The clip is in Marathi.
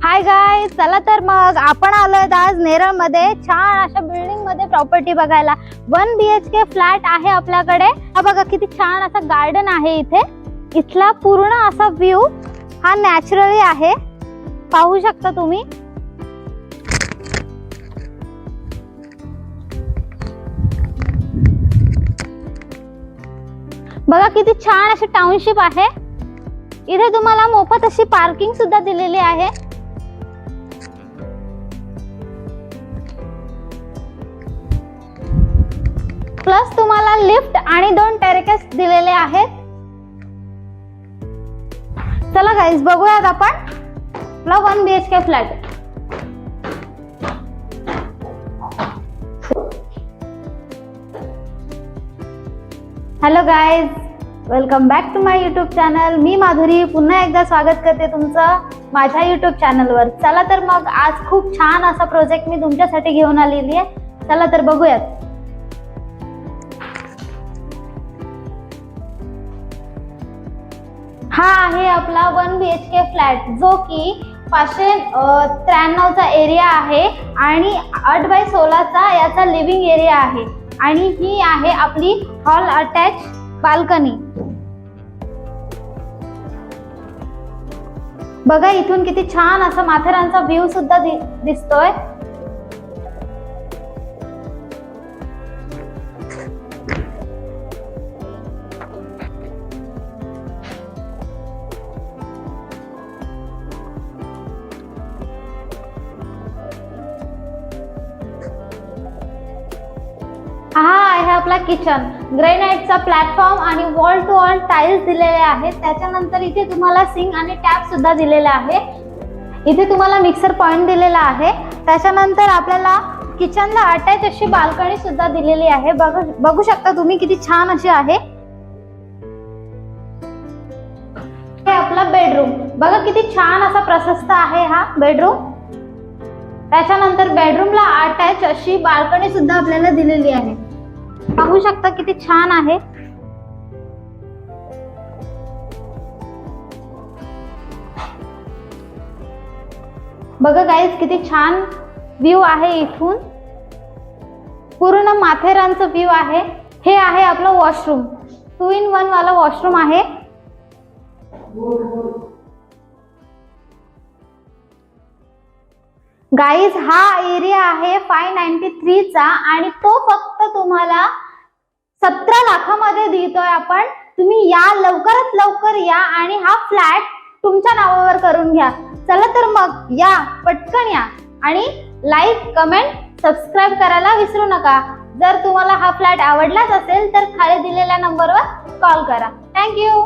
हाय गाइस, चला तर मग आपण आलोय आज नेरळ मध्ये छान अशा बिल्डिंग मध्ये प्रॉपर्टी बघायला। 1 BHK फ्लॅट आहे आपल्याकडे। हा बघा किती छान असा गार्डन आहे इथे। इथला पूर्ण असा व्ह्यू हा नॅचरली आहे, पाहू शकता तुम्ही। बघा किती छान अशी टाउनशिप आहे। इथे तुम्हाला मोफत अशी पार्किंग सुद्धा दिलेली आहे। प्लस तुम्हाला लिफ्ट आणि 2 टेरेकेस दिलेले आहेत। चला गाइस बघूयात आपण आपला 1 BHK flat. Hello guys, welcome back to my YouTube channel. मी माधुरी पुन्हा एकदा स्वागत करते तुमचं माझ्या यूट्यूब चॅनलवर। चला तर मग आज खूप छान असा प्रोजेक्ट मी तुमच्यासाठी घेऊन आलेली आहे। चला तर बघूयात। हा आहे आपला 1 BHK फ्लॅट, जो की 593 चा एरिया आहे आणि 8x16 चा याचा लिव्हिंग एरिया आहे। आणि ही आहे आपली हॉल अटॅच बाल्कनी। बघा इथून किती छान असा माथेरानचा व्ह्यू सुद्धा दिसतोय। हा आहे आपला किचन। ग्रेनाइटचा प्लॅटफॉर्म आणि वॉल टू वॉल टाइल्स दिलेले आहेत। त्याच्यानंतर इथे तुम्हाला सिंक आणि टॅप सुद्धा दिलेला आहे। इथे तुम्हाला मिक्सर पॉइंट दिलेला आहे। त्याच्यानंतर आपल्याला किचनला अटॅच अशी बाल्कनी सुद्धा दिलेली आहे। बघू शकता तुम्ही किती छान अशी आहे। हे आपला बेडरूम, बघा किती छान असा प्रशस्त आहे हा बेडरूम। त्याच्यानंतर बेडरूमला अटॅच अशी बाल्कनी सुद्धा आपल्याला दिलेली आहे। पाहू शकता किती छान आहे। बघा गाइस किती छान व्ह्यू आहे इथून। पूर्ण माथेरानचा व्ह्यू आहे। हे आहे आपलं वॉशरूम, 2 in 1 वाला वॉशरूम आहे। गाइस हा एरिया आहे 593 चा आणि तो फक्त तुम्हाला 17 लाखामध्ये देतोय आपण। तुम्ही या, लवकरात लवकर या आणि हा फ्लॅट तुमच्या नावावर करून घ्या। चला तर मग या, पटकन या आणि लाईक, कमेंट, सबस्क्राइब करायला विसरू नका। जर तुम्हाला हा फ्लॅट आवडलाच असेल तर खाली दिलेल्या नंबरवर कॉल करा। थँक्यू।